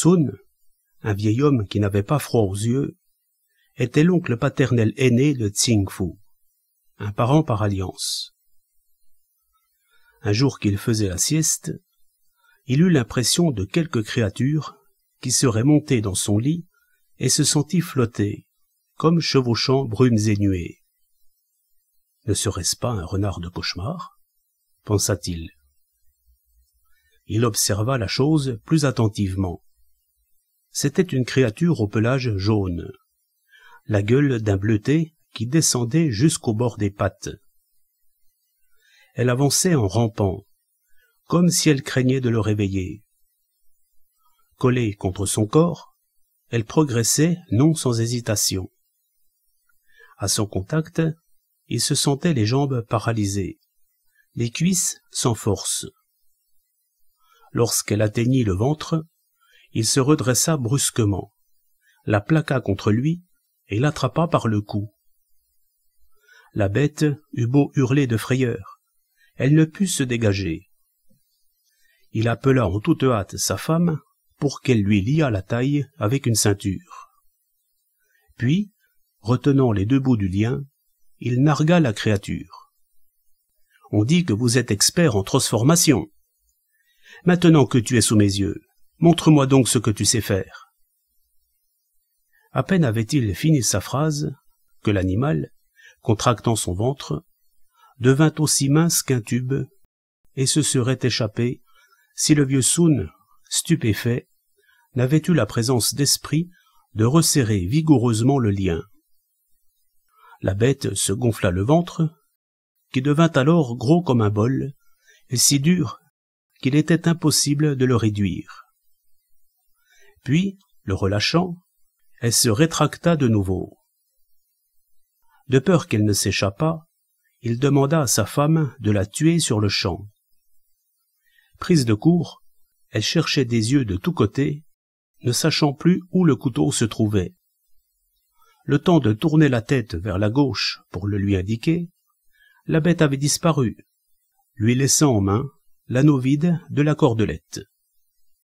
Sun, un vieil homme qui n'avait pas froid aux yeux, était l'oncle paternel aîné de Tsing Fu, un parent par alliance. Un jour qu'il faisait la sieste, il eut l'impression de quelque créature qui serait montée dans son lit et se sentit flotter, comme chevauchant brumes et nuées. Ne serait-ce pas un renard de cauchemar? Pensa-t-il. Il observa la chose plus attentivement. C'était une créature au pelage jaune, la gueule d'un bleuté qui descendait jusqu'au bord des pattes. Elle avançait en rampant, comme si elle craignait de le réveiller. Collée contre son corps, elle progressait non sans hésitation. À son contact, il se sentait les jambes paralysées, les cuisses sans force. Lorsqu'elle atteignit le ventre, il se redressa brusquement, la plaqua contre lui et l'attrapa par le cou. La bête eut beau hurler de frayeur, elle ne put se dégager. Il appela en toute hâte sa femme pour qu'elle lui liât la taille avec une ceinture. Puis, retenant les deux bouts du lien, il nargua la créature. « On dit que vous êtes expert en transformation. Maintenant que tu es sous mes yeux, montre-moi donc ce que tu sais faire. » À peine avait-il fini sa phrase que l'animal, contractant son ventre, devint aussi mince qu'un tube et se serait échappé si le vieux Sun, stupéfait, n'avait eu la présence d'esprit de resserrer vigoureusement le lien. La bête se gonfla le ventre, qui devint alors gros comme un bol, et si dur qu'il était impossible de le réduire. Puis, le relâchant, elle se rétracta de nouveau. De peur qu'elle ne s'échappât, il demanda à sa femme de la tuer sur le champ. Prise de court, elle cherchait des yeux de tous côtés, ne sachant plus où le couteau se trouvait. Le temps de tourner la tête vers la gauche pour le lui indiquer, la bête avait disparu, lui laissant en main l'anneau vide de la cordelette.